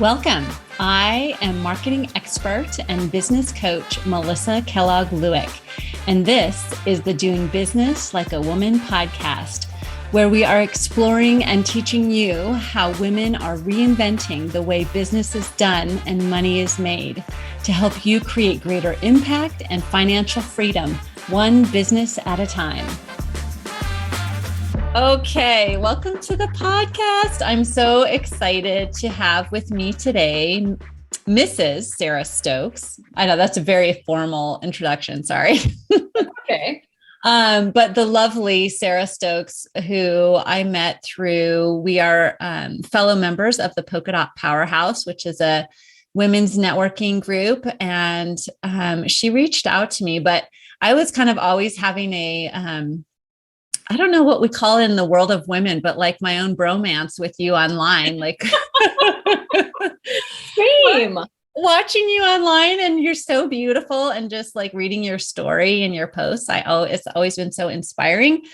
Welcome. I am marketing expert and business coach Melissa Kellogg-Lewick, and this is the Doing Business Like a Woman podcast, where we are exploring and teaching you how women are reinventing the way business is done and money is made to help you create greater impact and financial freedom, one business at a time. Okay, welcome to the podcast. I'm so excited to have with me today Mrs. Sarah Stokes. I know that's a very formal introduction, sorry. Okay. But the lovely Sarah Stokes, who I met through, we are fellow members of the Polka Dot Powerhouse, which is a women's networking group. And she reached out to me, but I was kind of always having I don't know what we call it in the world of women, but like my own bromance with you online, like Same. watching you online, and you're so beautiful, and just like reading your story and your posts. It's always been so inspiring.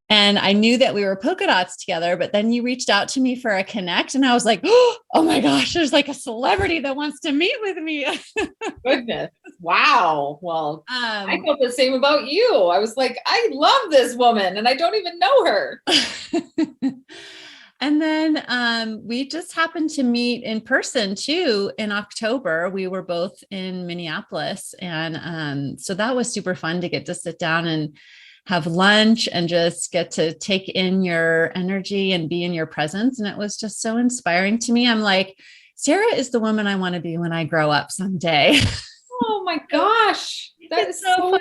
And I knew that we were polka dots together, but then you reached out to me for a connect, and I was like, oh my gosh, there's like a celebrity that wants to meet with me. Goodness. Wow. Well, I felt the same about you. I was like, I love this woman and I don't even know her. And then we just happened to meet in person too in October. We were both in Minneapolis. And so that was super fun to get to sit down and have lunch and just get to take in your energy and be in your presence. And it was just so inspiring to me. I'm like, Sarah is the woman I want to be when I grow up someday. Oh my gosh. That is so fun.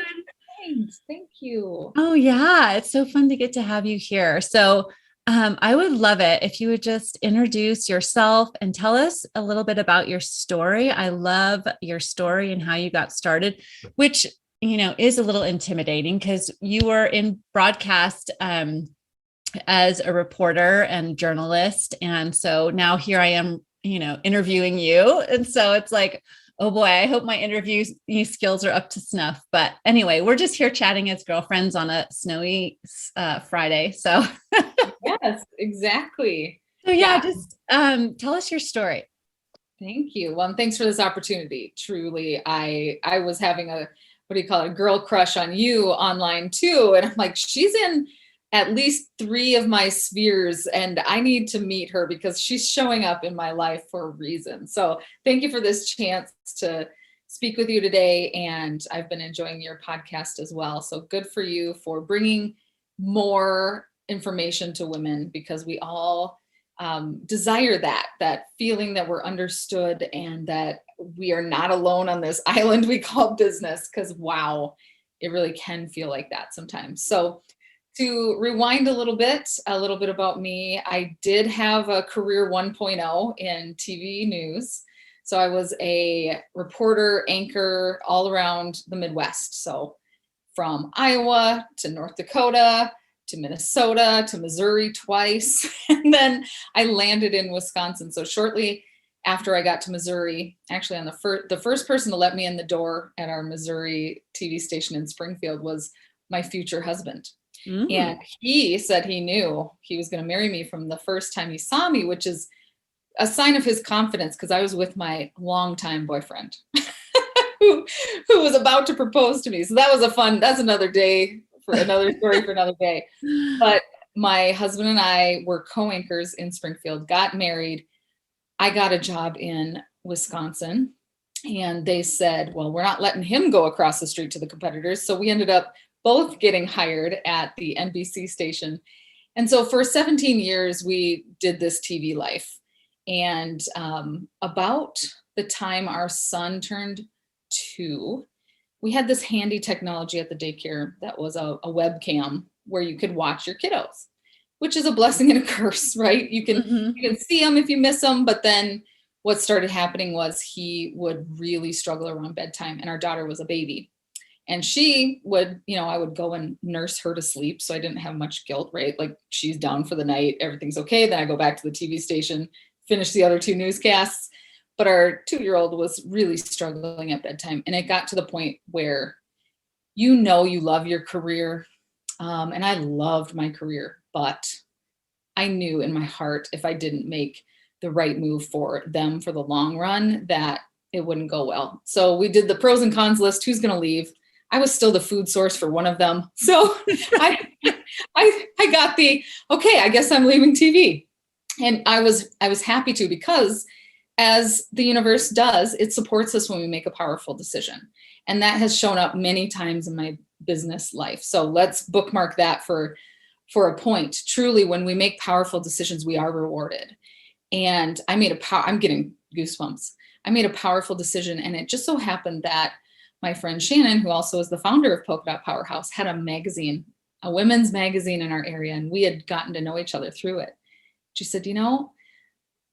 Thanks. Thank you. Oh yeah. It's so fun to get to have you here. So I would love it if you would just introduce yourself and tell us a little bit about your story. I love your story and how you got started, which is a little intimidating because you were in broadcast as a reporter and journalist. And so now here I am, interviewing you. And so it's like, oh boy, I hope my interview skills are up to snuff. But anyway, we're just here chatting as girlfriends on a snowy Friday. So yes, exactly. So just tell us your story. Thank you. Well, and thanks for this opportunity. Truly, I was having a girl crush on you online too. And I'm like, she's in at least 3 of my spheres and I need to meet her because she's showing up in my life for a reason. So thank you for this chance to speak with you today. And I've been enjoying your podcast as well. So good for you for bringing more information to women, because we all desire that feeling that we're understood and that we are not alone on this island we call business, because wow, it really can feel like that sometimes. So to rewind a little bit about me, I did have a career 1.0 in TV news. So I was a reporter, anchor all around the Midwest. So from Iowa to North Dakota to Minnesota to Missouri twice. And then I landed in Wisconsin. So shortly after I got to Missouri, actually on the first person to let me in the door at our Missouri TV station in Springfield was my future husband. Mm. And he said he knew he was going to marry me from the first time he saw me, which is a sign of his confidence, because I was with my longtime boyfriend who was about to propose to me. So that was that's another day for another story for another day. But my husband and I were co-anchors in Springfield, got married. I got a job in Wisconsin, and they said, well, we're not letting him go across the street to the competitors. So we ended up both getting hired at the NBC station. And so for 17 years, we did this TV life. And about the time our son turned 2, we had this handy technology at the daycare that was a webcam where you could watch your kiddos, which is a blessing and a curse, right? You can see them if you miss them. But then what started happening was he would really struggle around bedtime, and our daughter was a baby. And she would, I would go and nurse her to sleep. So I didn't have much guilt, right? Like, she's down for the night, everything's okay. Then I go back to the TV station, finish the other 2 newscasts. But our 2-year-old was really struggling at bedtime. And it got to the point where, you love your career. And I loved my career, but I knew in my heart, if I didn't make the right move for them for the long run, that it wouldn't go well. So we did the pros and cons list. Who's going to leave? I was still the food source for one of them. So I got okay, I guess I'm leaving TV. And I was happy to, because as the universe does, it supports us when we make a powerful decision. And that has shown up many times in my business life. So let's bookmark that for a point. Truly, when we make powerful decisions, we are rewarded. And I'm getting goosebumps. I made a powerful decision, and it just so happened that my friend Shannon, who also is the founder of Polka Dot Powerhouse, had a magazine, a women's magazine in our area, and we had gotten to know each other through it. She said, I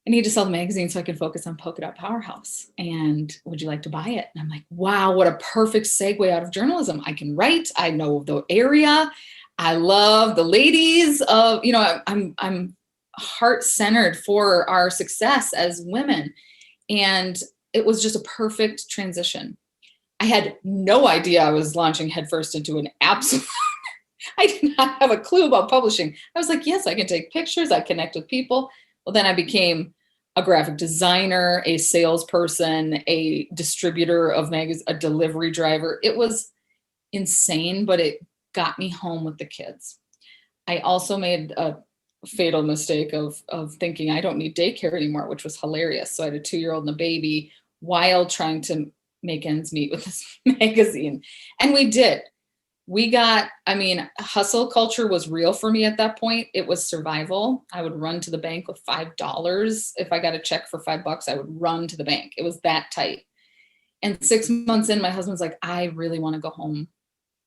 need to sell the magazine so I can focus on Polka Dot Powerhouse. And would you like to buy it? And I'm like, wow, what a perfect segue out of journalism. I can write. I know the area. I love the ladies of, I'm heart-centered for our success as women. And it was just a perfect transition. I had no idea I was launching headfirst into an absolute, I did not have a clue about publishing. I was like, yes, I can take pictures. I connect with people. Well, then I became a graphic designer, a salesperson, a distributor of magazines, a delivery driver. It was insane, but it got me home with the kids. I also made a fatal mistake of thinking I don't need daycare anymore, which was hilarious. So I had a 2-year-old and a baby while trying to make ends meet with this magazine. And we did. Hustle culture was real for me at that point. It was survival. I would run to the bank with $5. If I got a check for $5, I would run to the bank. It was that tight. And 6 months in, my husband's like, I really want to go home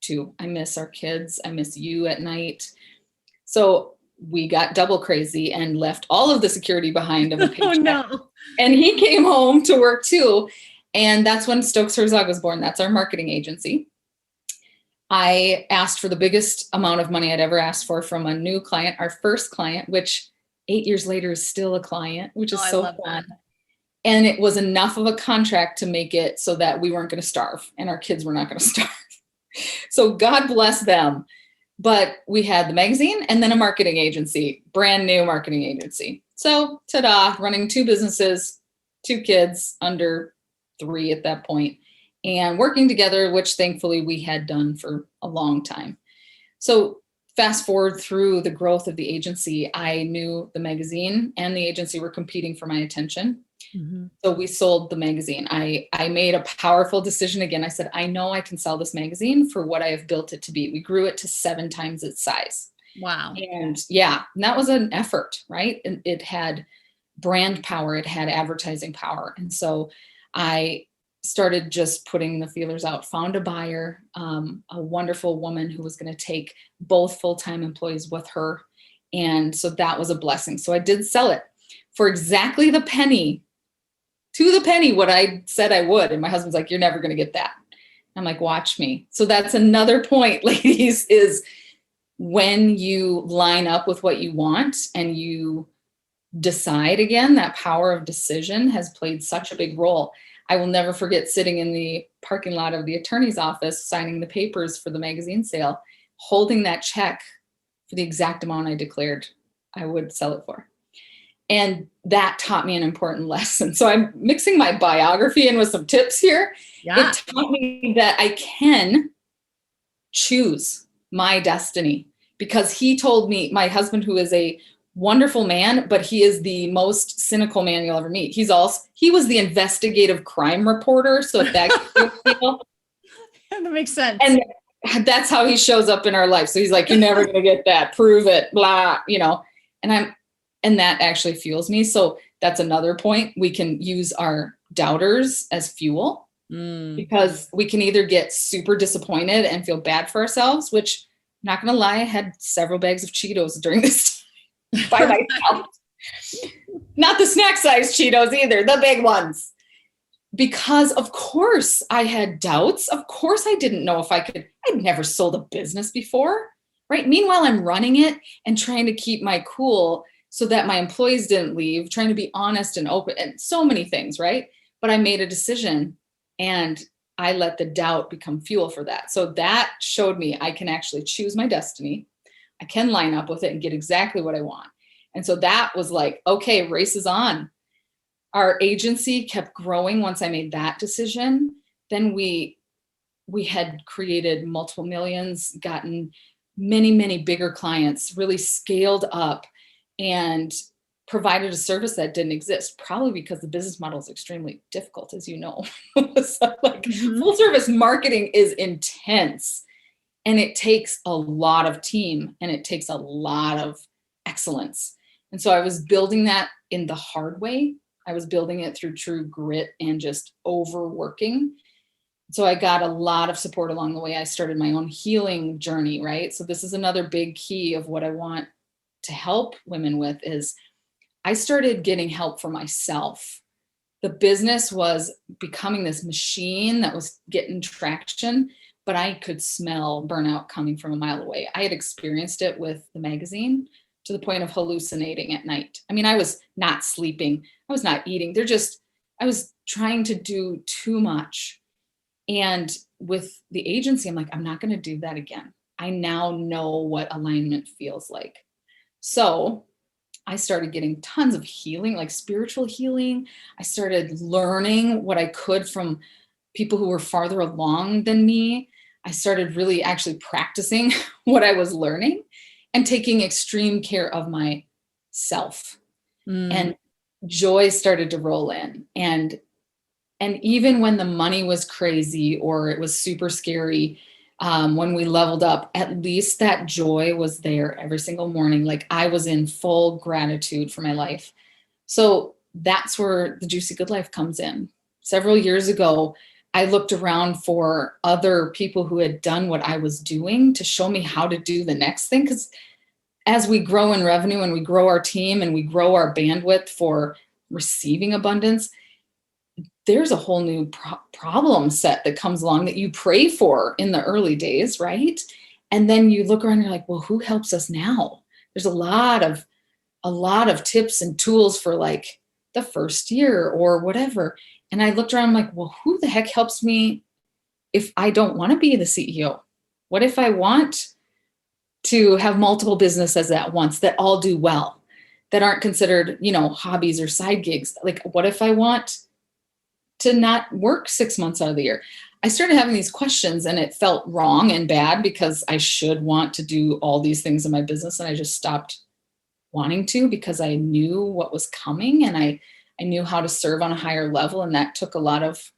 too. I miss our kids. I miss you at night. So we got double crazy and left all of the security behind of a paycheck. Oh, no. And he came home to work too. And that's when Stokes Herzog was born. That's our marketing agency. I asked for the biggest amount of money I'd ever asked for from a new client, our first client, which 8 years later is still a client, which is so fun. That. And it was enough of a contract to make it so that we weren't going to starve and our kids were not going to starve. So God bless them. But we had the magazine and then a marketing agency, brand new marketing agency. So ta-da, running 2 businesses, 2 kids under 3 at that point, and working together, which thankfully we had done for a long time. So fast forward through the growth of the agency, I knew the magazine and the agency were competing for my attention. Mm-hmm. So we sold the magazine. I made a powerful decision again. I said, I know I can sell this magazine for what I have built it to be. We grew it to 7 times its size. Wow. And that was an effort, right? And it had brand power. It had advertising power. And so I started just putting the feelers out, found a buyer, a wonderful woman who was going to take both full-time employees with her. And so that was a blessing. So I did sell it for exactly the penny, to the penny, what I said I would. And my husband's like, you're never going to get that. I'm like, watch me. So that's another point, ladies, is when you line up with what you want and you decide again, that power of decision has played such a big role. I will never forget sitting in the parking lot of the attorney's office, signing the papers for the magazine sale, holding that check for the exact amount I declared I would sell it for. And that taught me an important lesson. So I'm mixing my biography in with some tips here. Yeah. It taught me that I can choose my destiny, because he told me, my husband, who is a wonderful man, but he is the most cynical man you'll ever meet. He was the investigative crime reporter. So that makes sense. And that's how he shows up in our life. So he's like, you're never going to get that. Prove it. Blah, and that actually fuels me. So that's another point. We can use our doubters as fuel, because we can either get super disappointed and feel bad for ourselves, which, I'm not going to lie, I had several bags of Cheetos during this time by myself. Not the snack size Cheetos either, the big ones. Because of course I had doubts. Of course I didn't know if I'd never sold a business before, right? Meanwhile, I'm running it and trying to keep my cool so that my employees didn't leave, trying to be honest and open and so many things, right? But I made a decision and I let the doubt become fuel for that. So that showed me I can actually choose my destiny. I can line up with it and get exactly what I want. And so that was like, okay, race is on. our agency kept growing once I made that decision. Then we had created multiple millions, gotten many, many bigger clients, really scaled up and provided a service that didn't exist, probably because the business model is extremely difficult, as you know. So like full service marketing is intense, and it takes a lot of team, and it takes a lot of excellence. And so I was building that in the hard way. I was building it through true grit and just overworking. So I got a lot of support along the way. I started my own healing journey, right? So this is another big key of what I want to help women with is I started getting help for myself. The business was becoming this machine that was getting traction, but I could smell burnout coming from a mile away. I had experienced it with the magazine to the point of hallucinating at night. I mean, I was not sleeping. I was not eating. I was trying to do too much. And with the agency, I'm like, I'm not going to do that again. I now know what alignment feels like. So I started getting tons of healing, like spiritual healing. I started learning what I could from people who were farther along than me. I started really actually practicing what I was learning and taking extreme care of myself. And joy started to roll in. And even when the money was crazy or it was super scary, when we leveled up, at least that joy was there every single morning. Like I was in full gratitude for my life. So that's where the Juicy Good Life comes in. Several years ago, I looked around for other people who had done what I was doing to show me how to do the next thing. Because as we grow in revenue and we grow our team and we grow our bandwidth for receiving abundance, there's a whole new problem set that comes along that you pray for in the early days, right? And then you look around and you're like, well, who helps us now? There's a lot of tips and tools for like the first year or whatever. And I looked around, I'm like, well, who the heck helps me if I don't want to be the CEO? What if I want to have multiple businesses at once that all do well, that aren't considered, hobbies or side gigs? Like, what if I want to not work 6 months out of the year? I started having these questions and it felt wrong and bad because I should want to do all these things in my business. And I just stopped wanting to because I knew what was coming and I knew how to serve on a higher level. And that took a lot of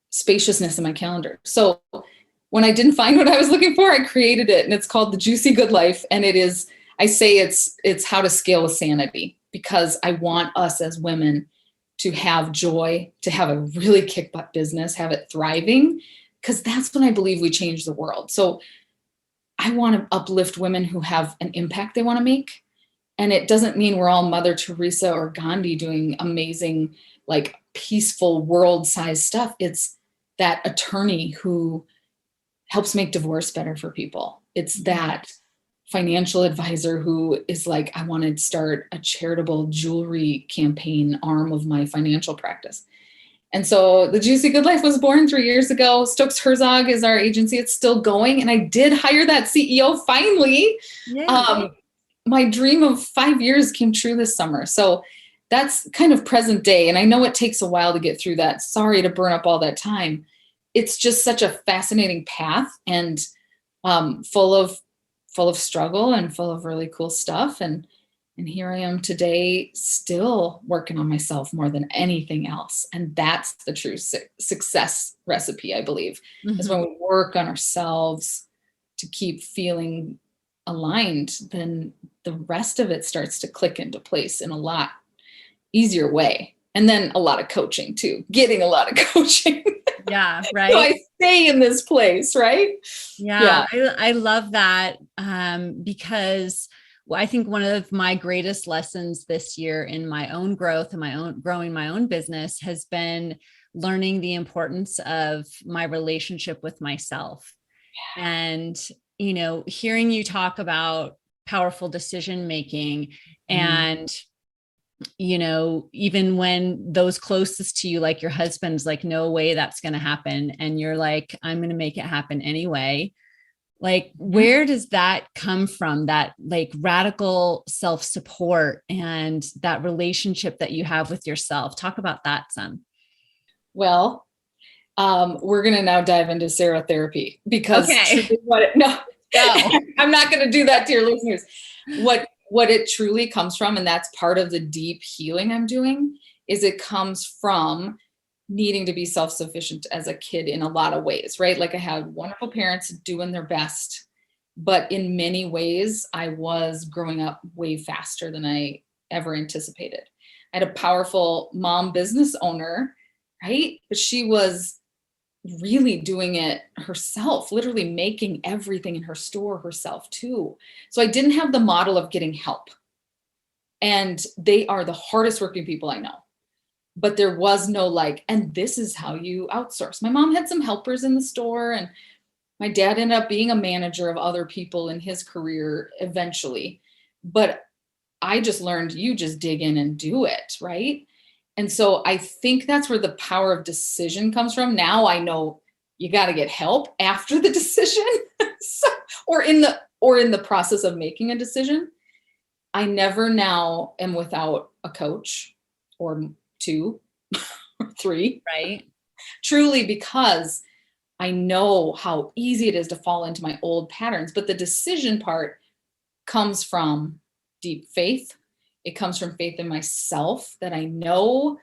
spaciousness in my calendar. So when I didn't find what I was looking for, I created it, and it's called the Juicy Good Life. And it is, I say it's how to scale with sanity, because I want us as women to have joy, to have a really kick butt business, have it thriving, because that's when I believe we change the world. So I want to uplift women who have an impact they want to make. And it doesn't mean we're all Mother Teresa or Gandhi doing amazing, like peaceful world-sized stuff. It's that attorney who helps make divorce better for people. It's that financial advisor who is like, I want to start a charitable jewelry campaign arm of my financial practice. And so the Juicy Good Life was born 3 years ago. Stokes Herzog is our agency. It's still going. And I did hire that CEO finally. My dream of 5 years came true this summer. So that's kind of present day. And I know it takes a while to get through that. Sorry to burn up all that time. It's just such a fascinating path and full of struggle and full of really cool stuff. And here I am today, still working on myself more than anything else. And that's the true success recipe, I believe, is when we work on ourselves to keep feeling aligned, then the rest of it starts to click into place in a lot easier way. And then a lot of coaching too, getting a lot of coaching. Yeah. Right. So I stay in this place, right? Yeah. I love that. Because I think one of my greatest lessons this year in my own growth and growing my own business has been learning the importance of my relationship with myself. And, hearing you talk about powerful decision-making and, even when those closest to you, like your husband's like, no way that's going to happen. And you're like, I'm going to make it happen anyway. Like, where does that come from? That like radical self-support and that relationship that you have with yourself. Talk about that some. Well, we're going to now dive into Sarah therapy because Okay. truly no, I'm not going to do that to your listeners. What it truly comes from, and that's part of the deep healing I'm doing, is it comes from needing to be self-sufficient as a kid in a lot of ways, right? Like I had wonderful parents doing their best, but in many ways I was growing up way faster than I ever anticipated. I had a powerful mom business owner, right? But she was really doing it herself, literally making everything in her store herself too. So I didn't have the model of getting help. And they are the hardest working people I know. But there was no like, and this is how you outsource. My mom had some helpers in the store, and my dad ended up being a manager of other people in his career eventually. But I just learned you just dig in and do it, right? And so I think that's where the power of decision comes from. Now I know you got to get help after the decision or in the process of making a decision. I never now am without a coach or two or three. Right. Truly, because I know how easy it is to fall into my old patterns. But the decision part comes from deep faith. It comes from faith in myself that I know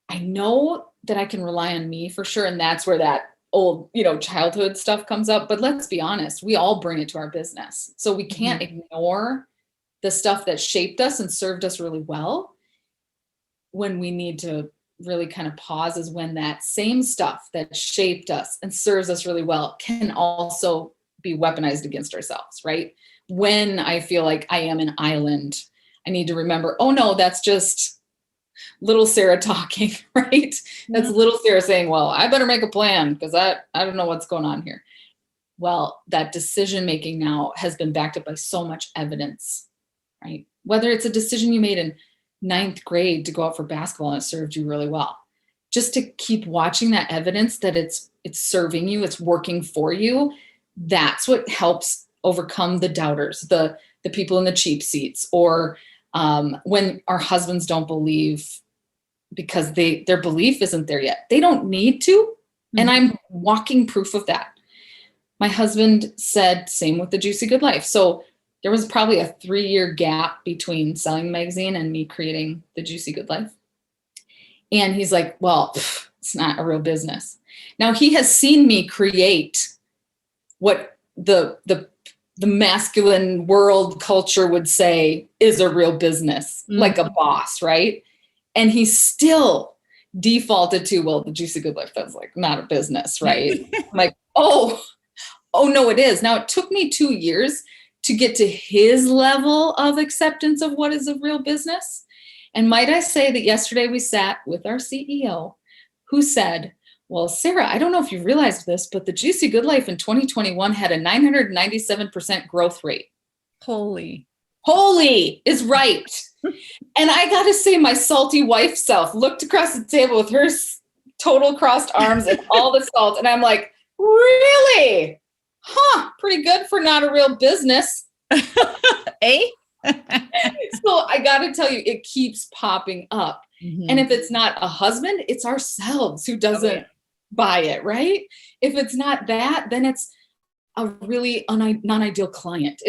that I can rely on me for sure. And that's where that old, childhood stuff comes up. But let's be honest, we all bring it to our business. So we can't ignore the stuff that shaped us and served us really well. When we need to really kind of pause is when that same stuff that shaped us and serves us really well can also be weaponized against ourselves, right? When I feel like I am an island, I need to remember, oh no, that's just little Sarah talking, right? That's little Sarah saying, well, I better make a plan because I don't know what's going on here. Well, that decision-making now has been backed up by so much evidence, right? Whether it's a decision you made in 9th grade to go out for basketball and it served you really well, just to keep watching that evidence that it's serving you, it's working for you. That's what helps overcome the doubters, the people in the cheap seats, or when our husbands don't believe because their belief isn't there yet. They don't need to. And I'm walking proof of that. My husband said, same with the Juicy Good Life. So there was probably a 3-year gap between selling the magazine and me creating the Juicy Good Life. And he's like, well, it's not a real business. Now he has seen me create what the masculine world culture would say is a real business, like a boss, right? And he still defaulted to, well, the Juicy Good Life, that's like not a business, right? I'm like, oh no, it is. Now it took me 2 years to get to his level of acceptance of what is a real business. And might I say that yesterday we sat with our CEO who said, well, Sarah, I don't know if you realized this, but the Juicy Good Life in 2021 had a 997% growth rate. Holy is right. And I got to say, my salty wife self looked across the table with her total crossed arms and all the salt. And I'm like, really? Pretty good for not a real business. Eh? So I got to tell you, it keeps popping up. And if it's not a husband, it's ourselves who doesn't buy it, right? If it's not that, then it's a really non-ideal client.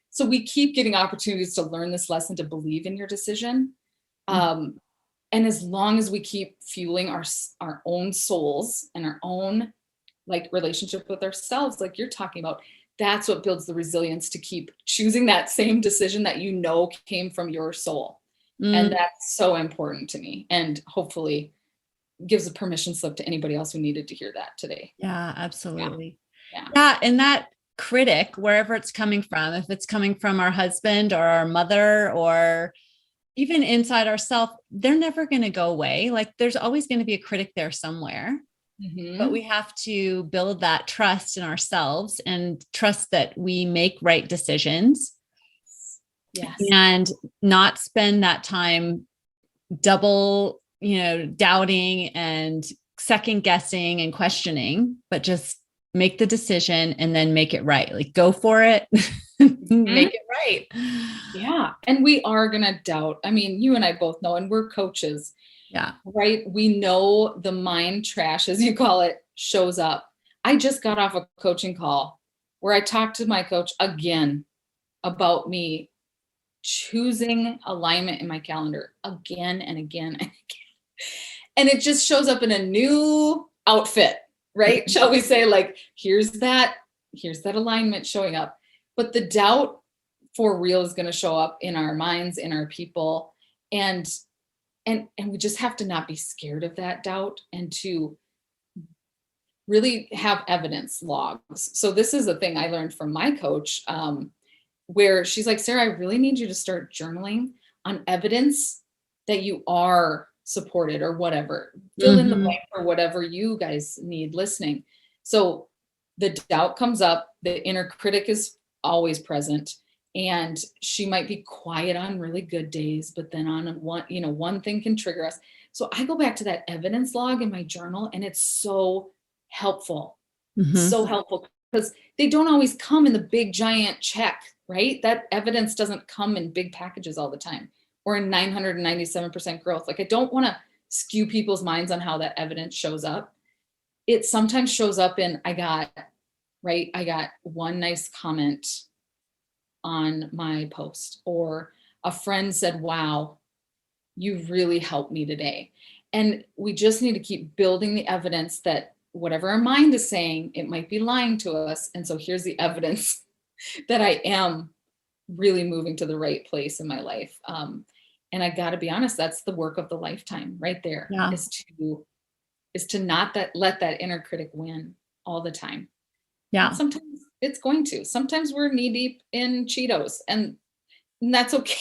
So we keep getting opportunities to learn this lesson, to believe in your decision. And as long as we keep fueling our own souls and our own relationship with ourselves, like you're talking about, that's what builds the resilience to keep choosing that same decision that came from your soul. And that's so important to me, and hopefully gives a permission slip to anybody else who needed to hear that today. Yeah, absolutely. Yeah. And that critic, wherever it's coming from, if it's coming from our husband or our mother or even inside ourselves, they're never going to go away. Like there's always going to be a critic there somewhere. But we have to build that trust in ourselves and trust that we make right decisions. Yes. And not spend that time double, doubting and second guessing and questioning, but just make the decision and then make it right. Like go for it, make it right. Yeah. And we are going to doubt. I mean, you and I both know, and we're coaches. Yeah. Right. We know the mind trash, as you call it, shows up. I just got off a coaching call where I talked to my coach again about me choosing alignment in my calendar again and again and again. And it just shows up in a new outfit, right? Shall we say, like, here's that alignment showing up. But the doubt for real is going to show up in our minds, in our people. And we just have to not be scared of that doubt and to really have evidence logs. So this is a thing I learned from my coach, where she's like, Sarah, I really need you to start journaling on evidence that you are supported or whatever. Fill in the blank for whatever you guys need listening. So the doubt comes up, the inner critic is always present. And she might be quiet on really good days, but then on one thing can trigger us. So I go back to that evidence log in my journal, and it's so helpful. So helpful, because they don't always come in the big giant check, right? That evidence doesn't come in big packages all the time or in 997% growth. Like, I don't want to skew people's minds on how that evidence shows up. It sometimes shows up in, I got one nice comment on my post, or a friend said, wow, you really helped me today. And we just need to keep building the evidence that whatever our mind is saying, it might be lying to us. And so here's the evidence that I am really moving to the right place in my life. And I got to be honest, that's the work of the lifetime right there, is to not let that inner critic win all the time. Yeah. And sometimes it's going to. Sometimes we're knee deep in Cheetos, and that's okay.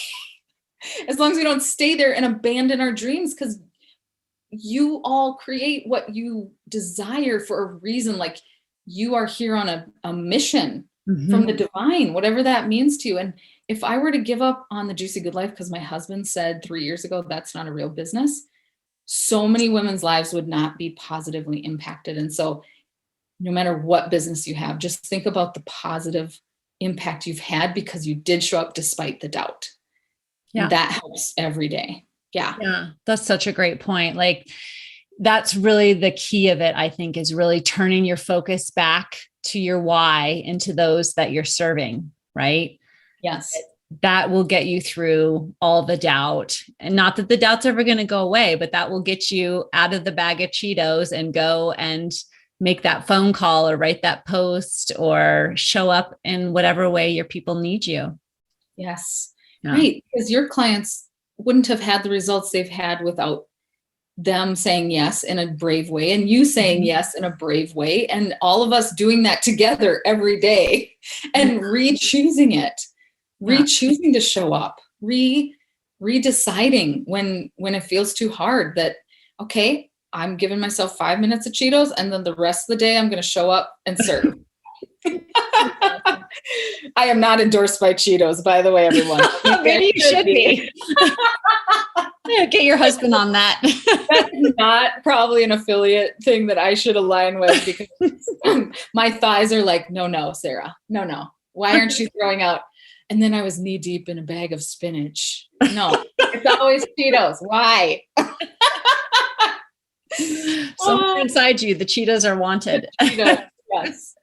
As long as we don't stay there and abandon our dreams, because you all create what you desire for a reason. Like, you are here on a mission from the divine, whatever that means to you. And if I were to give up on the juicy good life because my husband said 3 years ago, that's not a real business, so many women's lives would not be positively impacted. And so no matter what business you have, just think about the positive impact you've had because you did show up despite the doubt. Yeah. And that helps every day. Yeah. Yeah. That's such a great point. Like, that's really the key of it, I think, is really turning your focus back to your why and to those that you're serving, right? Yes. That will get you through all the doubt. And not that the doubt's ever going to go away, but that will get you out of the bag of Cheetos and go and make that phone call or write that post or show up in whatever way your people need you. Yes. Yeah. Right. Because your clients wouldn't have had the results they've had without them saying yes in a brave way, and you saying yes in a brave way, and all of us doing that together every day and re-choosing it, re-choosing to show up, re-deciding when it feels too hard that, okay, I'm giving myself 5 minutes of Cheetos, and then the rest of the day I'm going to show up and serve. I am not endorsed by Cheetos, by the way, everyone. Maybe you should be. Get your husband on that. That's not probably an affiliate thing that I should align with, because my thighs are like, no, Sarah, no. Why aren't you throwing out? And then I was knee deep in a bag of spinach. No, it's always Cheetos. Why? Somewhere inside you, the Cheetos are wanted. Cheetos.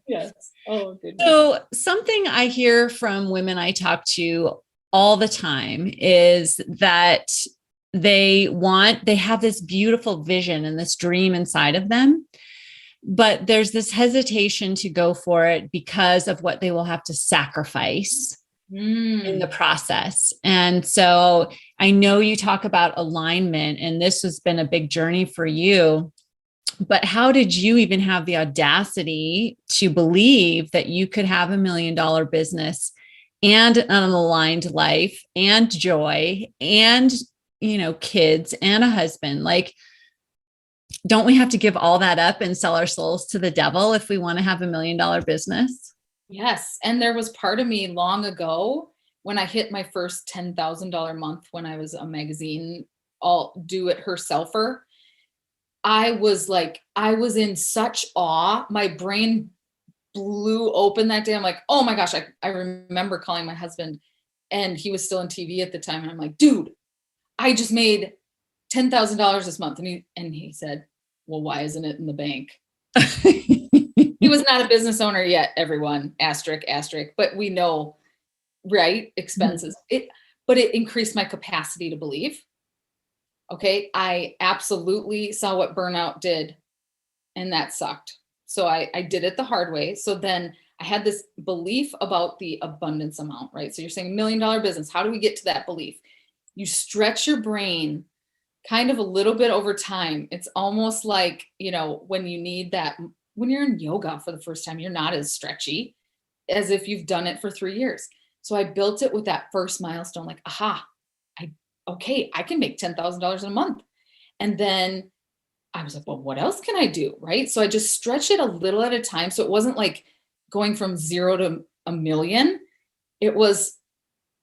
Yes. Oh, goodness. So something I hear from women I talk to all the time is that they have this beautiful vision and this dream inside of them, but there's this hesitation to go for it because of what they will have to sacrifice in the process. And so I know you talk about alignment, and this has been a big journey for you, but how did you even have the audacity to believe that you could have $1 million business and an aligned life and joy and, kids and a husband? Like, don't we have to give all that up and sell our souls to the devil if we want to have $1 million business? Yes. And there was part of me long ago when I hit my first $10,000 month, when I was a magazine, all do-it-herselfer. I was in such awe. My brain blew open that day. I'm like, oh my gosh, I remember calling my husband, and he was still in TV at the time. And I'm like, dude, I just made $10,000 this month. And he said, well, why isn't it in the bank? He was not a business owner yet, everyone, asterisk, but we know, right? Expenses. But it increased my capacity to believe. Okay. I absolutely saw what burnout did, and that sucked. So I did it the hard way. So then I had this belief about the abundance amount, right? So you're saying $1 million business. How do we get to that belief? You stretch your brain kind of a little bit over time. It's almost like, when you need that, when you're in yoga for the first time, you're not as stretchy as if you've done it for 3 years. So I built it with that first milestone, like, aha, I can make $10,000 in a month. And then I was like, well, what else can I do? Right. So I just stretched it a little at a time. So it wasn't like going from 0 to $1 million. It was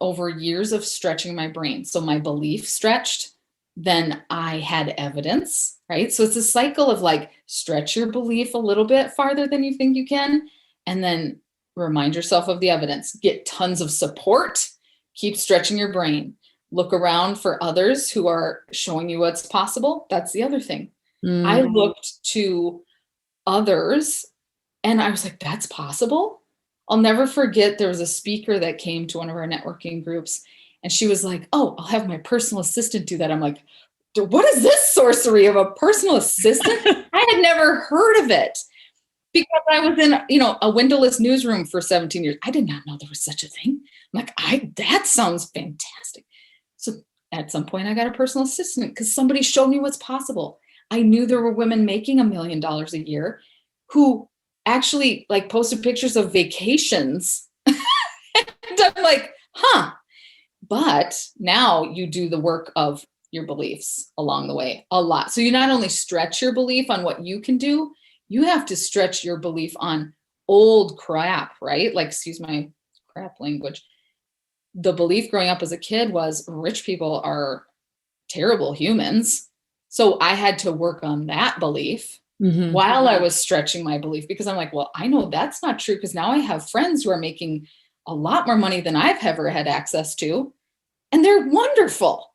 over years of stretching my brain. So my belief stretched, then I had evidence, right? So it's a cycle of like, stretch your belief a little bit farther than you think you can, and then remind yourself of the evidence, get tons of support, keep stretching your brain, look around for others who are showing you what's possible. That's the other thing. I looked to others and I was like, that's possible. I'll never forget, there was a speaker that came to one of our networking groups, and she was like, oh, I'll have my personal assistant do that. I'm like, what is this sorcery of a personal assistant? I had never heard of it because I was in, a windowless newsroom for 17 years. I did not know there was such a thing. I'm like, that sounds fantastic. So at some point I got a personal assistant because somebody showed me what's possible. I knew there were women making $1 million a year who actually like posted pictures of vacations. And I'm like, but now you do the work of your beliefs along the way a lot. So you not only stretch your belief on what you can do, you have to stretch your belief on old crap, right? Like, excuse my crap language. The belief growing up as a kid was rich people are terrible humans. So I had to work on that belief while I was stretching my belief, because I'm like, well, I know that's not true, because now I have friends who are making a lot more money than I've ever had access to, and they're wonderful.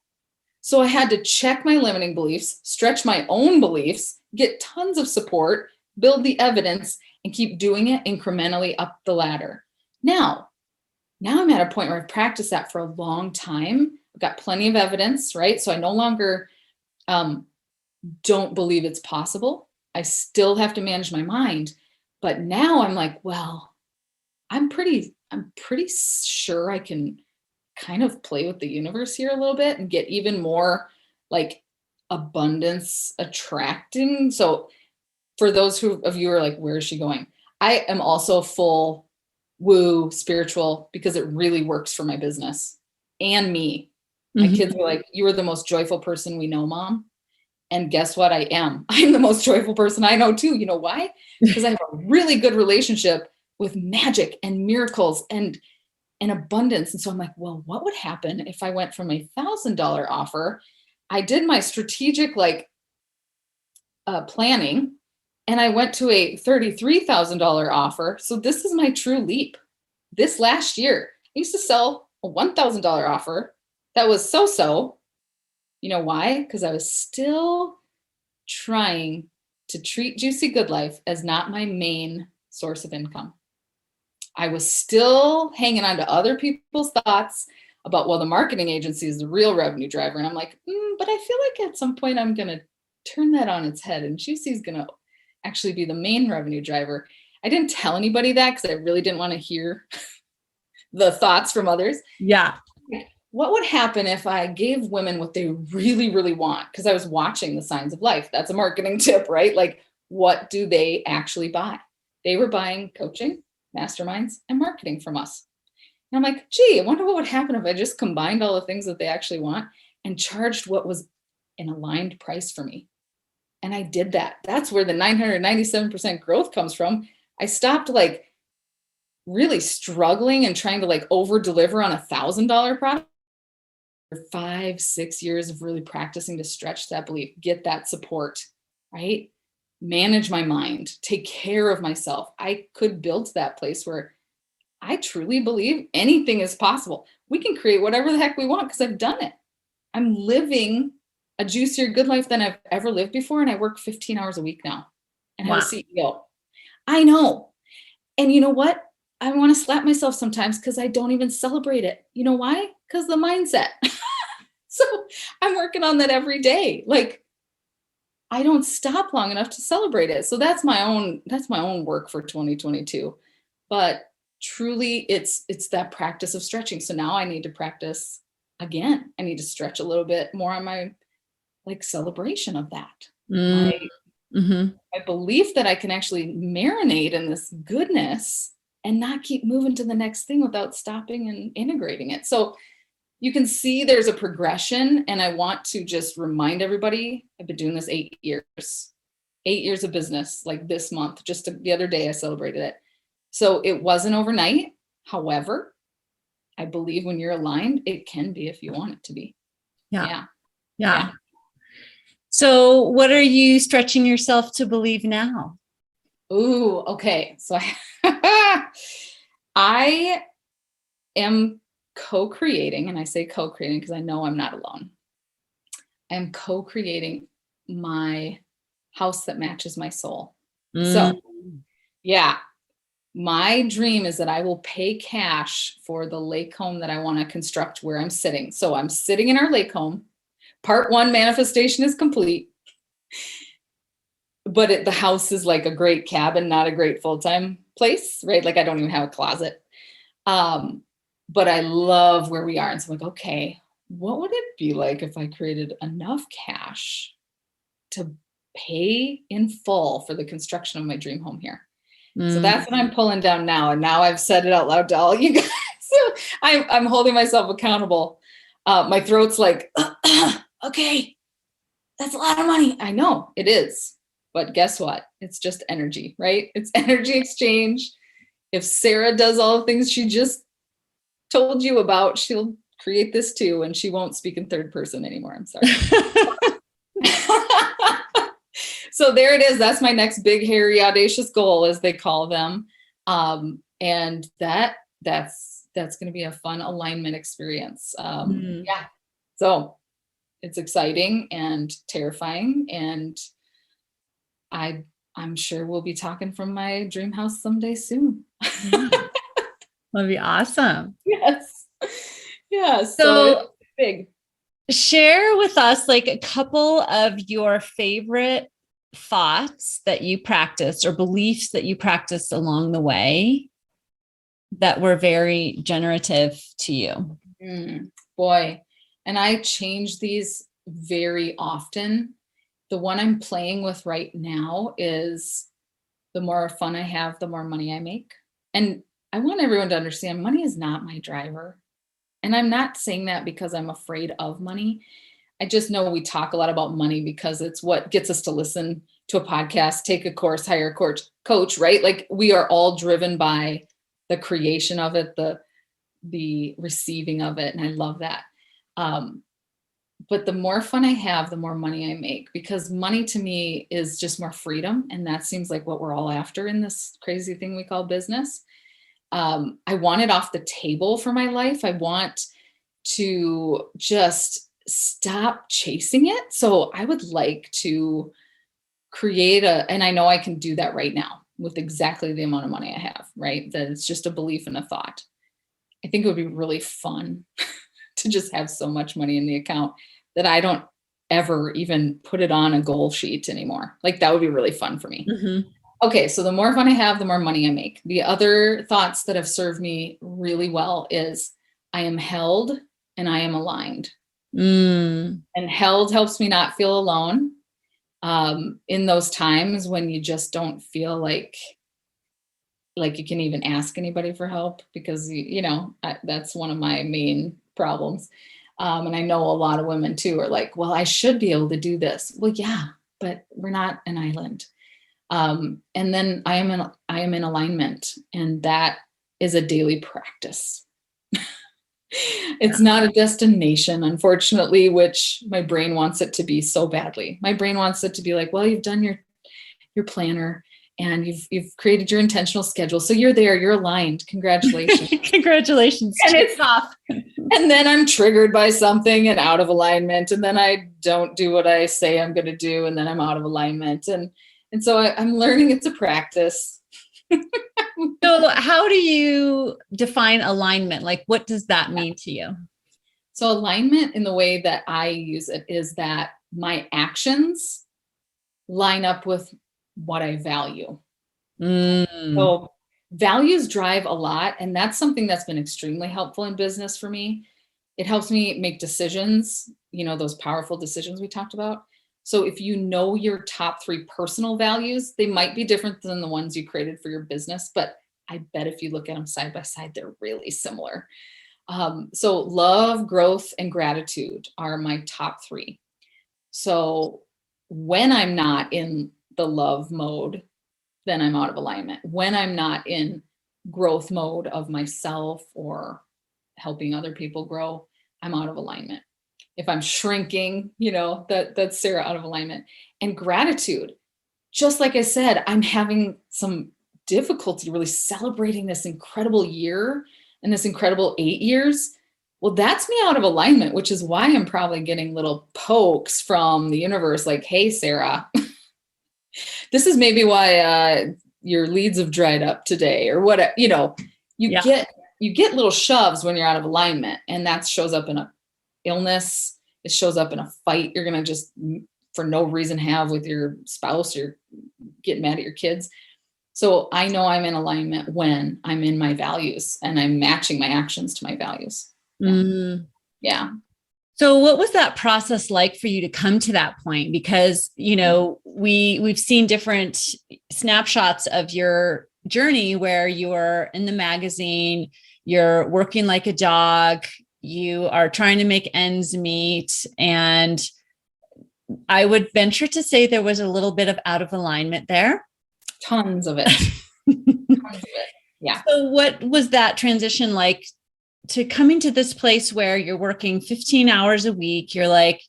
So I had to check my limiting beliefs, stretch my own beliefs, get tons of support, build the evidence, and keep doing it incrementally up the ladder. Now I'm at a point where I've practiced that for a long time. I've got plenty of evidence, right? So I no longer don't believe it's possible. I still have to manage my mind, but now I'm like, well, I'm pretty sure I can kind of play with the universe here a little bit and get even more like abundance attracting. So for those of you who are like, where is she going? I am also full woo spiritual, because it really works for my business and me. My kids were like, you are the most joyful person we know, Mom. And guess what? I am. I'm the most joyful person I know too. You know why? Because I have a really good relationship with magic and miracles and abundance. And so I'm like, well, what would happen if I went from a $1,000 offer? I did my strategic planning, and I went to a $33,000 offer. So this is my true leap. This last year, I used to sell a $1,000 offer that was so. You know why? Because I was still trying to treat Juicy Good Life as not my main source of income. I was still hanging on to other people's thoughts about, well, the marketing agency is the real revenue driver. And I'm like, but I feel like at some point I'm going to turn that on its head, and Juicy is going to actually be the main revenue driver. I didn't tell anybody that because I really didn't want to hear the thoughts from others. Yeah. What would happen if I gave women what they really, really want? Because I was watching the signs of life. That's a marketing tip, right? Like, what do they actually buy? They were buying coaching, masterminds, and marketing from us. And I'm like, gee, I wonder what would happen if I just combined all the things that they actually want and charged what was an aligned price for me. And I did that. That's where the 997% growth comes from. I stopped like really struggling and trying to like over deliver on $1,000 product. 5-6 years of really practicing to stretch that belief, get that support, right? manage my mind, take care of myself, I could build to that place where I truly believe anything is possible. We can create whatever the heck we want because I've done it. I'm living a juicier, good life than I've ever lived before. And I work 15 hours a week now and have a CEO. I know. And you know what? I want to slap myself sometimes because I don't even celebrate it. You know why? Because the mindset. So I'm working on that every day. Like, I don't stop long enough to celebrate it. So that's my own work for 2022. But truly it's that practice of stretching. So now I need to practice again. I need to stretch a little bit more on my like celebration of that. My belief that I can actually marinate in this goodness and not keep moving to the next thing without stopping and integrating it. So you can see there's a progression, and I want to just remind everybody, I've been doing this 8 years of business, like this month, just the other day I celebrated it. So it wasn't overnight. However, I believe when you're aligned, it can be if you want it to be. Yeah. So what are you stretching yourself to believe now? Ooh, okay. So I am co-creating, and I say co-creating because I know I'm not alone. I'm co-creating my house that matches my soul. So yeah, my dream is that I will pay cash for the lake home that I want to construct where I'm sitting. So I'm sitting in our lake home. Part 1 manifestation is complete, but the house is like a great cabin, not a great full-time place, right? Like I don't even have a closet. But I love where we are. And so I'm like, okay, what would it be like if I created enough cash to pay in full for the construction of my dream home here? So that's what I'm pulling down now. And now I've said it out loud to all you guys. So I'm holding myself accountable. My throat's like, okay, that's a lot of money. I know it is. But guess what? It's just energy, right? It's energy exchange. If Sarah does all the things she just told you about, she'll create this too, and she won't speak in third person anymore. I'm sorry. So there it is. That's my next big, hairy, audacious goal, as they call them. And that's going to be a fun alignment experience. Yeah. So it's exciting and terrifying. And I'm sure we'll be talking from my dream house someday soon. That'd be awesome. Yes. Yeah. So it's big. Share with us like a couple of your favorite thoughts that you practiced or beliefs that you practiced along the way that were very generative to you. Boy. And I change these very often. The one I'm playing with right now is the more fun I have, the more money I make. And I want everyone to understand money is not my driver. And I'm not saying that because I'm afraid of money. I just know we talk a lot about money because it's what gets us to listen to a podcast, take a course, hire a coach, right? Like we are all driven by the creation of it, the receiving of it. And I love that. But the more fun I have, the more money I make, because money to me is just more freedom. And that seems like what we're all after in this crazy thing we call business. I want it off the table for my life. I want to just stop chasing it. So I would like to create and I know I can do that right now with exactly the amount of money I have, right? That it's just a belief and a thought. I think it would be really fun to just have so much money in the account that I don't ever even put it on a goal sheet anymore. Like that would be really fun for me. Okay, so the more fun I have, the more money I make. The other thoughts that have served me really well is I am held and I am aligned. And held helps me not feel alone in those times when you just don't feel like you can even ask anybody for help, because that's one of my main problems. And I know a lot of women too are like, well, I should be able to do this. Well, yeah, but we're not an island. And then I am in alignment, and that is a daily practice. It's not a destination, unfortunately, which my brain wants it to be so badly. My brain wants it to be like, well, you've done your planner and you've created your intentional schedule. So you're there, you're aligned. Congratulations. Congratulations. And it's off. And then I'm triggered by something and out of alignment. And then I don't do what I say I'm going to do. And then I'm out of alignment. And so I'm learning it's a practice. So how do you define alignment? Like, what does that mean to you? So alignment in the way that I use it is that my actions line up with what I value. So values drive a lot. And that's something that's been extremely helpful in business for me. It helps me make decisions, those powerful decisions we talked about. So if you know your top 3 personal values, they might be different than the ones you created for your business, but I bet if you look at them side by side, they're really similar. So love, growth, and gratitude are my top 3. So when I'm not in the love mode, then I'm out of alignment. When I'm not in growth mode of myself or helping other people grow, I'm out of alignment. If I'm shrinking, that's Sarah out of alignment. And gratitude, just like I said, I'm having some difficulty really celebrating this incredible year and this incredible 8 years. Well, that's me out of alignment, which is why I'm probably getting little pokes from the universe like, hey, Sarah, this is maybe why your leads have dried up today or whatever. You get little shoves when you're out of alignment, and that shows up in a illness. It shows up in a fight you're going to just for no reason have with your spouse or get mad at your kids. So I know I'm in alignment when I'm in my values and I'm matching my actions to my values. Yeah. So what was that process like for you to come to that point? Because, we've seen different snapshots of your journey where you're in the magazine, you're working like a dog, you are trying to make ends meet. And I would venture to say there was a little bit of out of alignment there. Tons of it. Tons of it. Yeah. So what was that transition like to coming to this place where you're working 15 hours a week, you're like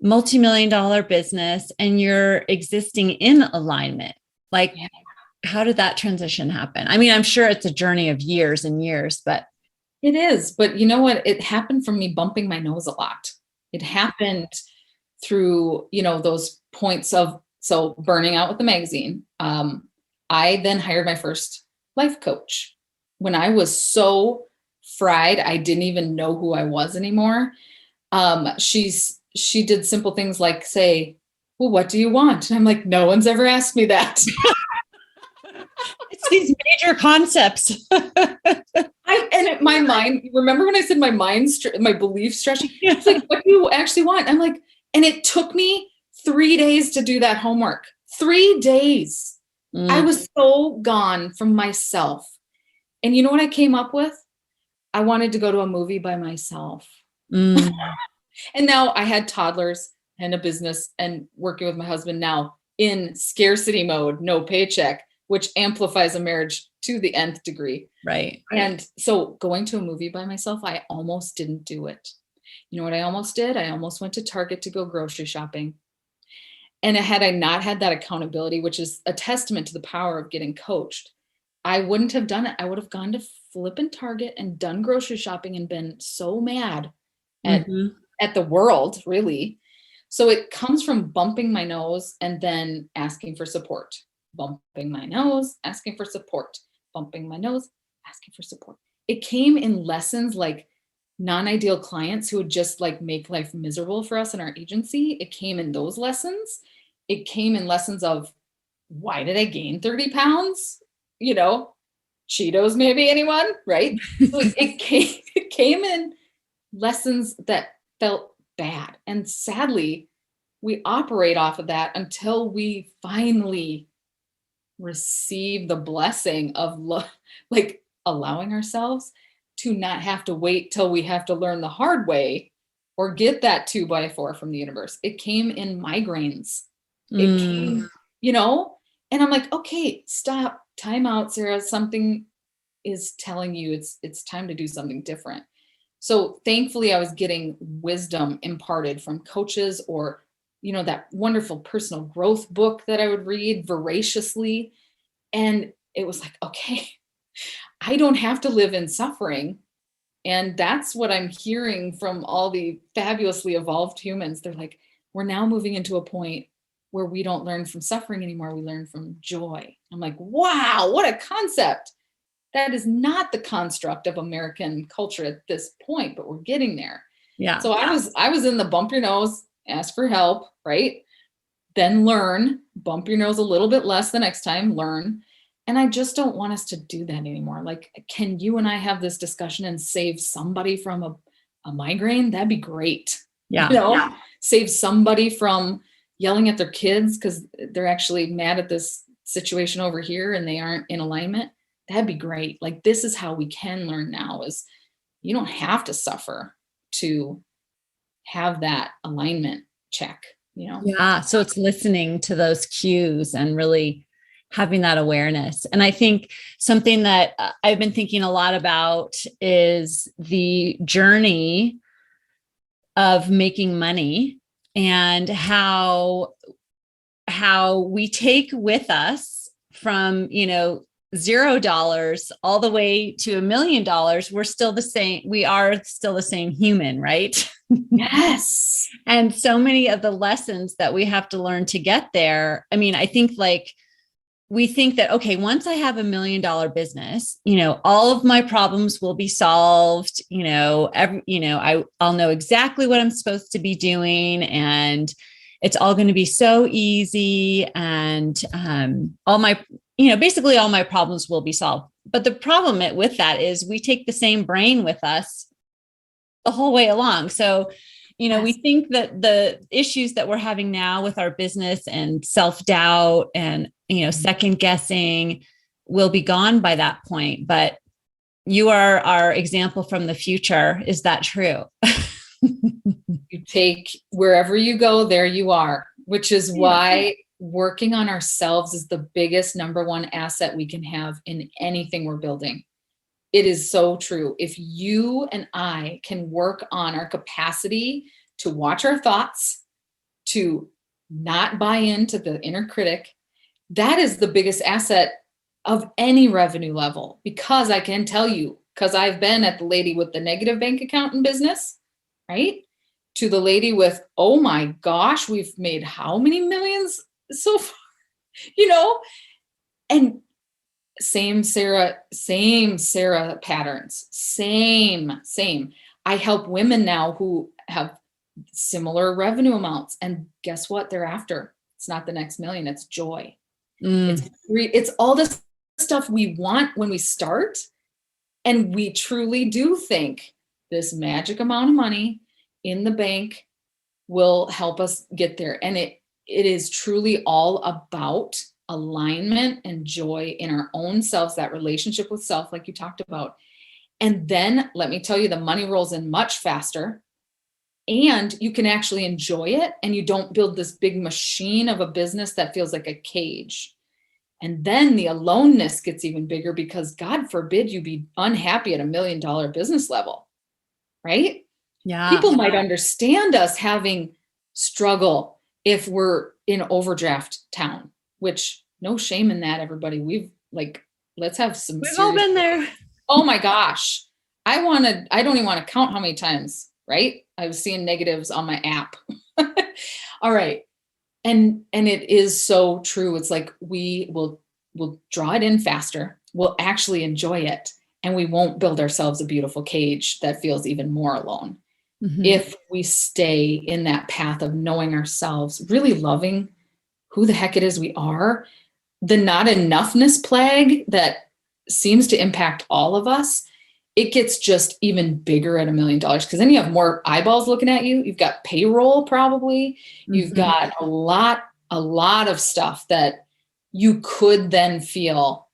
multi-million-dollar business and you're existing in alignment? Like, how did that transition happen? I mean, I'm sure it's a journey of years and years, but. It is. But you know what? It happened from me bumping my nose a lot. It happened through, those points of, so burning out with the magazine. I then hired my first life coach when I was so fried. I didn't even know who I was anymore. She did simple things like say, well, what do you want? And I'm like, no one's ever asked me that. It's these major concepts. My mind, remember when I said my belief stretching? It's like, what do you actually want? I'm like, and it took me 3 days to do that homework. 3 days. I was so gone from myself. And you know what I came up with? I wanted to go to a movie by myself. And now I had toddlers and a business and working with my husband now in scarcity mode, no paycheck, which amplifies a marriage to the nth degree. Right. And so going to a movie by myself, I almost didn't do it. You know what I almost did? I almost went to Target to go grocery shopping. And had I not had that accountability, which is a testament to the power of getting coached, I wouldn't have done it. I would have gone to flipping Target and done grocery shopping and been so mad at the world, really. So it comes from bumping my nose and then asking for support. Bumping my nose, asking for support. Bumping my nose, asking for support. It came in lessons like non-ideal clients who would just like make life miserable for us in our agency. It came in those lessons. It came in lessons of, why did I gain 30 pounds? Cheetos, maybe, anyone, right? So it came in lessons that felt bad. And sadly, we operate off of that until we finally receive the blessing of like allowing ourselves to not have to wait till we have to learn the hard way or get that 2x4 from the universe. It came in migraines. It came, and I'm like, okay, stop, time out, Sarah. Something is telling you it's time to do something different. So thankfully I was getting wisdom imparted from coaches or that wonderful personal growth book that I would read voraciously. And it was like, okay, I don't have to live in suffering. And that's what I'm hearing from all the fabulously evolved humans. They're like, we're now moving into a point where we don't learn from suffering anymore. We learn from joy. I'm like, wow, what a concept. That is not the construct of American culture at this point, but we're getting there. Yeah. So I was in the bump your nose, ask for help, right? Then learn, bump your nose a little bit less the next time, learn. And I just don't want us to do that anymore. Like, can you and I have this discussion and save somebody from a migraine? That'd be great. Yeah. Save somebody from yelling at their kids because they're actually mad at this situation over here and they aren't in alignment. That'd be great. Like, this is how we can learn now, is you don't have to suffer to have that alignment check, Yeah. So it's listening to those cues and really having that awareness. And I think something that I've been thinking a lot about is the journey of making money and how we take with us from, $0 all the way to $1 million. We're still the same. We are still the same human, right? Yes. And so many of the lessons that we have to learn to get there. I mean, I think we think that, okay, once I have $1 million business, all of my problems will be solved. I'll know exactly what I'm supposed to be doing, and it's all going to be so easy. And basically all my problems will be solved. But the problem with that is we take the same brain with us the whole way along. So, Yes. we think that the issues that we're having now with our business and self-doubt and, second guessing will be gone by that point. But you are our example from the future. Is that true? You take wherever you go, there you are, which is why working on ourselves is the biggest number one asset we can have in anything we're building. It is so true. If you and I can work on our capacity to watch our thoughts, to not buy into the inner critic, that is the biggest asset of any revenue level. Because I can tell you, because I've been at the lady with the negative bank account in business, right? To the lady with, oh my gosh, we've made how many millions so far, and same Sarah patterns, same. I help women now who have similar revenue amounts, and guess what they're after? It's not the next million, it's joy. It's all this stuff we want when we start, and we truly do think this magic amount of money in the bank will help us get there. And it is truly all about alignment and joy in our own selves, that relationship with self, like you talked about. And then let me tell you, the money rolls in much faster, and you can actually enjoy it, and you don't build this big machine of a business that feels like a cage. And then the aloneness gets even bigger, because God forbid you be unhappy at $1 million business level, right? Yeah. People might understand us having struggle if we're in overdraft town, which no shame in that, everybody. Let's have some. We've all been there. Oh my gosh. I don't even want to count how many times, right? I was seeing negatives on my app. All right. And it is so true. It's like we'll draw it in faster. We'll actually enjoy it. And we won't build ourselves a beautiful cage that feels even more alone. Mm-hmm. If we stay in that path of knowing ourselves, really loving who the heck it is we are, the not enoughness plague that seems to impact all of us, it gets just even bigger at $1 million, because then you have more eyeballs looking at you. You've got payroll, probably. Mm-hmm. You've got a lot of stuff that you could then feel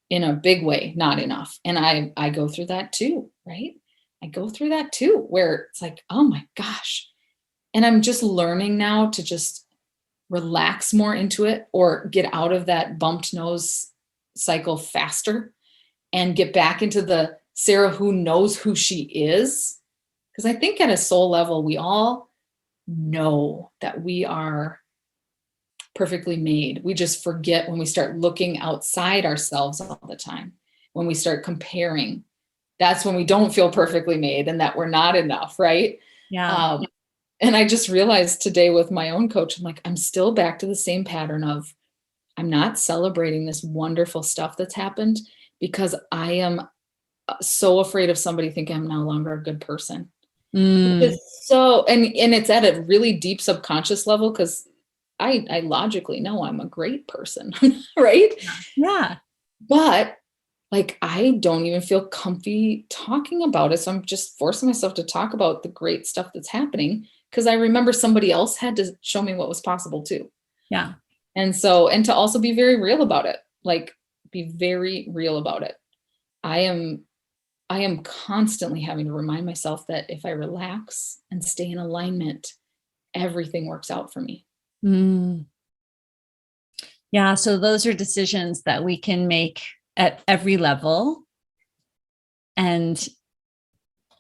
in a big way not enough. And I go through that too, right? I go through that too, where it's like, oh my gosh. And I'm just learning now to just relax more into it, or get out of that bumped nose cycle faster and get back into the Sarah who knows who she is. Because I think at a soul level, we all know that we are perfectly made. We just forget when we start looking outside ourselves all the time. When we start comparing, that's when we don't feel perfectly made and that we're not enough, right? Yeah. And I just realized today with my own coach, I'm like, I'm still back to the same pattern of I'm not celebrating this wonderful stuff that's happened because I am so afraid of somebody thinking I'm no longer a good person. Mm. So, and it's at a really deep subconscious level because I logically know I'm a great person, right? Yeah. But like I don't even feel comfy talking about it. So I'm just forcing myself to talk about the great stuff that's happening because I remember somebody else had to show me what was possible too. Yeah. And so, and to also be very real about it, like be very real about it. I am constantly having to remind myself that if I relax and stay in alignment, everything works out for me. Mm. Yeah. So those are decisions that we can make at every level. And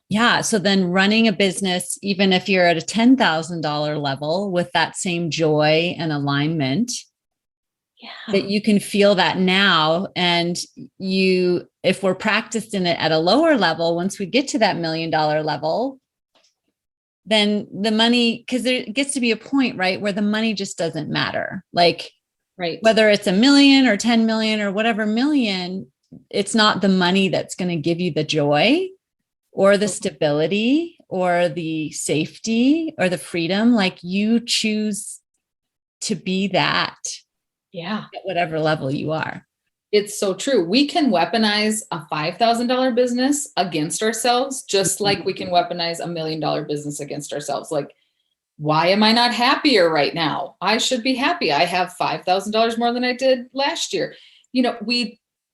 yeah, so then running a business, even if you're at a $10,000 level with that same joy and alignment, that Yeah. you can feel that now. And you, if we're practicing it at a lower level, once we get to that $1 million level, then the money, because there gets to be a point, right, where the money just doesn't matter. Like, Right. whether it's 1 million or 10 million or whatever million, it's not the money that's going to give you the joy or the stability or the safety or the freedom. Like you choose to be that Yeah. at whatever level you are. It's so true. We can weaponize a $5,000 business against ourselves, just like we can weaponize $1 million business against ourselves. Like, why am I not happier right now? I should be happy. I have $5,000 more than I did last year. You know,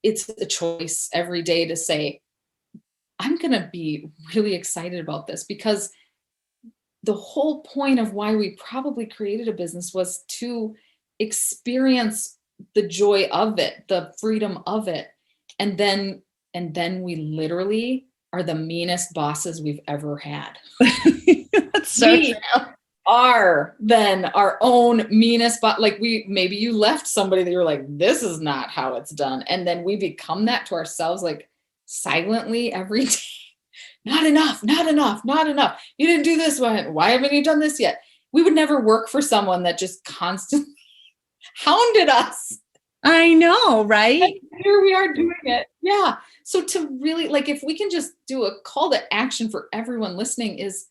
it's a choice every day to say, I'm going to be really excited about this because the whole point of why we probably created a business was to experience the joy of it, the freedom of it. And then we literally are the meanest bosses we've ever had. That's so We true. are then our own meanest like maybe you left somebody that you're like, this is not how it's done. And then we become that to ourselves, like silently every day. Not enough, not enough, not enough. You didn't do this one. Why haven't you done this yet? We would never work for someone that just constantly hounded us. I know, right? And here we are doing it. Yeah. So to really, like, if we can just do a call to action for everyone listening is,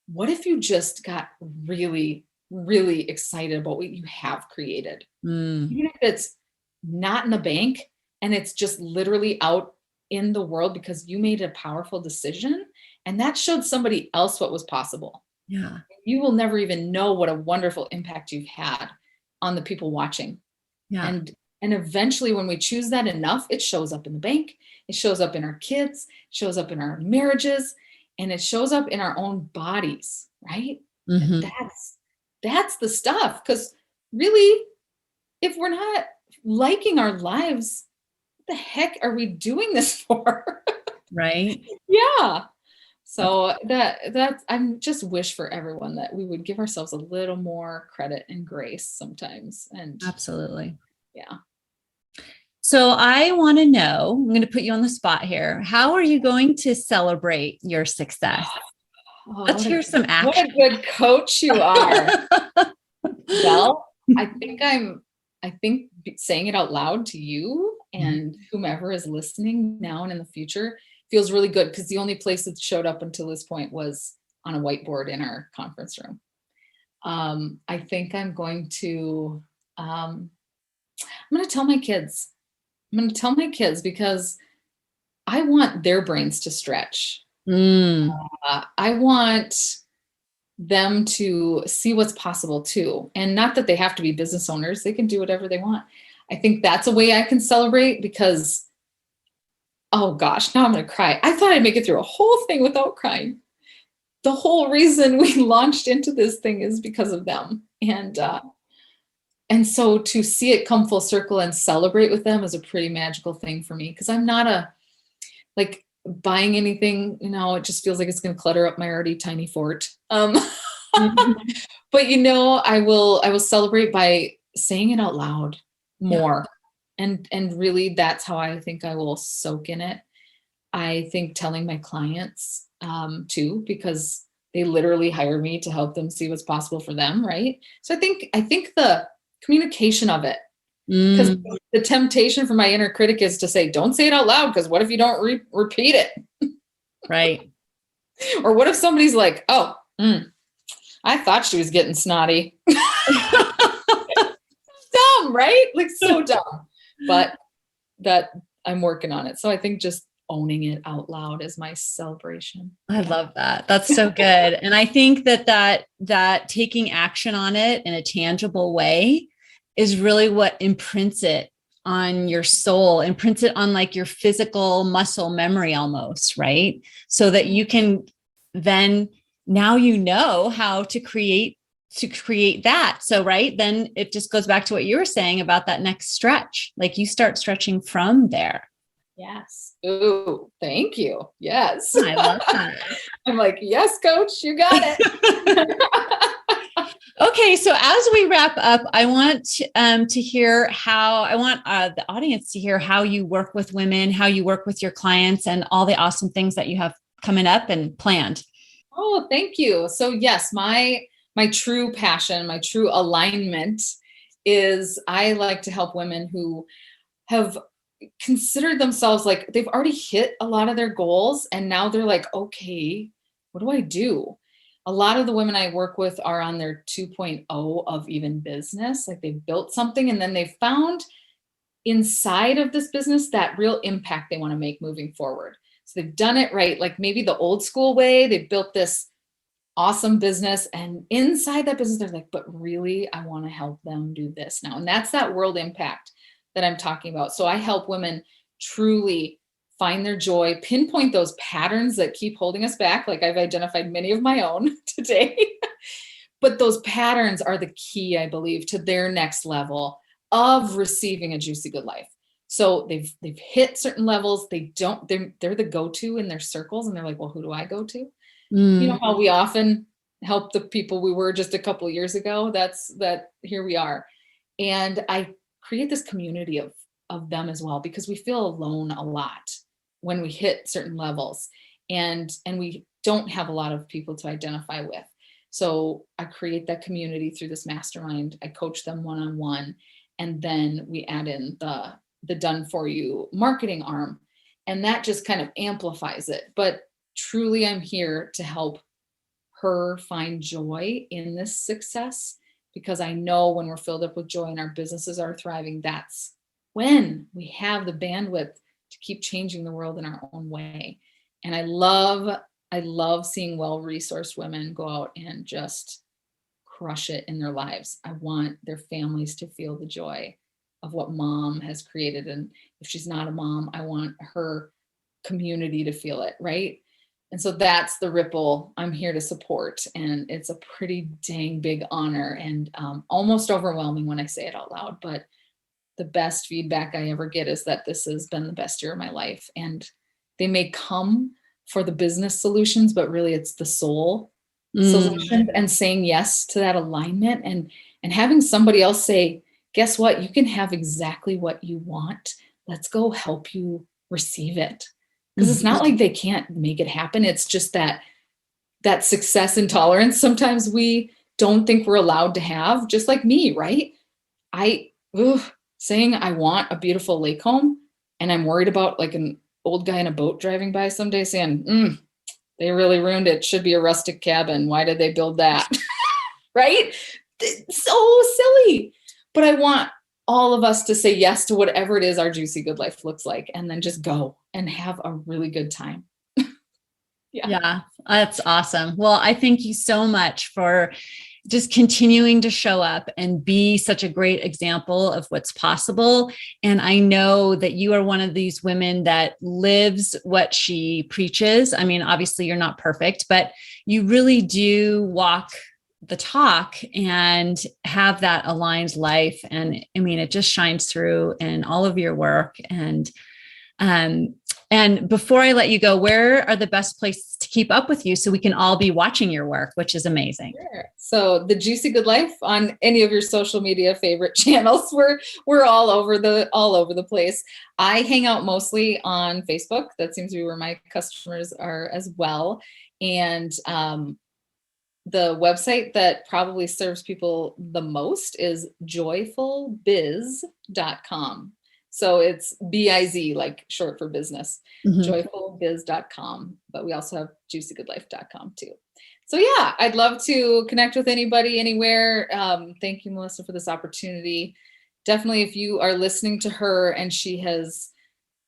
what if you just got really, really excited about what you have created? Mm. Even if it's not in the bank and it's just literally out in the world because you made a powerful decision and that showed somebody else what was possible. Yeah. You will never even know what a wonderful impact you've had on the people watching. Yeah. And eventually when we choose that enough, it shows up in the bank, it shows up in our kids, it shows up in our marriages, and it shows up in our own bodies, right? Mm-hmm. That's the stuff. Because really, if we're not liking our lives, what the heck are we doing this for? Right. Yeah. So that's I'm just wish for everyone that we would give ourselves a little more credit and grace sometimes. And Absolutely. yeah. So I want to know, I'm going to put you on the spot here. How are you going to celebrate your success? Oh, Let's hear some what a action. good coach you are. Well, I think saying it out loud to you and whomever is listening now and in the future feels really good because the only place that showed up until this point was on a whiteboard in our conference room. I think I'm going to tell my kids. I'm going to tell my kids because I want their brains to stretch. Mm. I want them to see what's possible too. And not that they have to be business owners, they can do whatever they want. I think that's a way I can celebrate because, oh gosh, now I'm going to cry. I thought I'd make it through a whole thing without crying. The whole reason we launched into this thing is because of them. And so to see it come full circle and celebrate with them is a pretty magical thing for me because I'm not like buying anything, it just feels like it's going to clutter up my already tiny fort. Mhm. But I will celebrate by saying it out loud Yeah. more. And really that's how I think I will soak in it. I think telling my clients too, because they literally hire me to help them see what's possible for them, right? So I think the communication of it, because Mm, the temptation for my inner critic is to say, don't say it out loud, because what if you don't repeat it? right. Or what if somebody's like, oh, I thought she was getting snotty. Dumb, right? Like so dumb. But that I'm working on it. So I think just owning it out loud is my celebration. I Yeah. love that. That's so good. And I think that taking action on it in a tangible way is really what imprints it on your soul, imprints it on like your physical muscle memory almost, right? So that you can then now you know how to create that. So right, then it just goes back to what you were saying about that next stretch. Like you start stretching from there. Yes. Ooh, thank you. Yes. I love that. I'm like, yes, coach, you got it. Okay, so as we wrap up, I want to hear how I want the audience to hear how you work with women, how you work with your clients, and all the awesome things that you have coming up and planned. Oh, thank you. So yes, my true passion, my true alignment is I like to help women who have considered themselves like they've already hit a lot of their goals and now they're like, okay, what do I do? A lot of the women I work with are on their 2.0 of even business. Like they've built something and then they've found inside of this business that real impact they want to make moving forward. So they've done it right, like maybe the old school way. They've built this awesome business, and inside that business, they're like, but really, I want to help them do this now. And that's that world impact that I'm talking about. So I help women truly find their joy, pinpoint those patterns that keep holding us back. Like I've identified many of my own today. But those patterns are the key, I believe, to their next level of receiving a juicy good life. So they've hit certain levels. They're the go-to in their circles, and they're like, well, who do I go to? You know Mm, how we often help the people we were just a couple of years ago? That here we are. And I create this community of them as well, because we feel alone a lot when we hit certain levels, and we don't have a lot of people to identify with. So I create that community through this mastermind. I coach them one-on-one, and then we add in the done for you marketing arm, and that just kind of amplifies it. But truly, I'm here to help her find joy in this success, because I know when we're filled up with joy and our businesses are thriving, that's when we have the bandwidth to keep changing the world in our own way. And I love seeing well-resourced women go out and just crush it in their lives. I want their families to feel the joy of what mom has created. And if she's not a mom, I want her community to feel it, right? And so that's the ripple I'm here to support. And it's a pretty dang big honor, and almost overwhelming when I say it out loud. But the best feedback I ever get is that this has been the best year of my life. And they may come for the business solutions, but really it's the soul mm, solutions, and saying yes to that alignment, and having somebody else say, guess what? You can have exactly what you want. Let's go help you receive it. Because it's not mhm. like they can't make it happen. It's just that success intolerance sometimes we don't think we're allowed to have, just like me, right? I saying I want a beautiful lake home, and I'm worried about like an old guy in a boat driving by someday saying, they really ruined it. Should be a rustic cabin. Why did they build that? Right? It's so silly. But I want all of us to say yes to whatever it is our juicy good life looks like, and then just go and have a really good time. Yeah. Yeah, that's awesome. Well, I thank you so much for just continuing to show up and be such a great example of what's possible. And I know that you are one of these women that lives what she preaches. I mean, obviously, you're not perfect, but you really do walk the talk and have that aligned life. And I mean, it just shines through in all of your work. Um, and before I let you go, where are the best places to keep up with you so we can all be watching your work, which is amazing. Sure. So the Juicy Good Life on any of your social media favorite channels, we're all over the place. I hang out mostly on Facebook. That seems to be where my customers are as well. And the website that probably serves people the most is joyfulbiz.com. So it's BIZ, like short for business, joyfulbiz.com. But we also have juicygoodlife.com too. So yeah, I'd love to connect with anybody anywhere. Thank you, Melissa, for this opportunity. Definitely, if you are listening to her and she has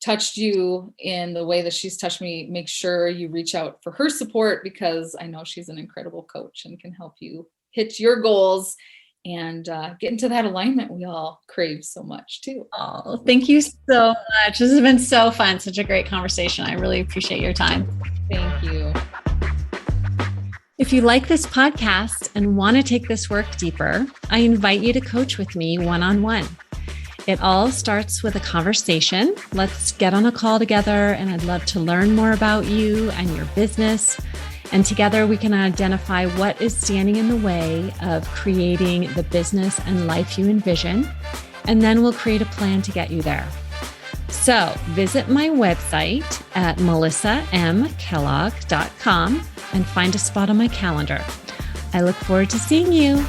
touched you in the way that she's touched me, make sure you reach out for her support, because I know she's an incredible coach and can help you hit your goals and get into that alignment we all crave so much too. Oh, thank you so much. This has been so fun. Such a great conversation. I really appreciate your time. Thank you. If you like this podcast and want to take this work deeper, I invite you to coach with me one-on-one. It all starts with a conversation. Let's get on a call together, and I'd love to learn more about you and your business. And together we can identify what is standing in the way of creating the business and life you envision. And then we'll create a plan to get you there. So visit my website at melissamkellogg.com and find a spot on my calendar. I look forward to seeing you.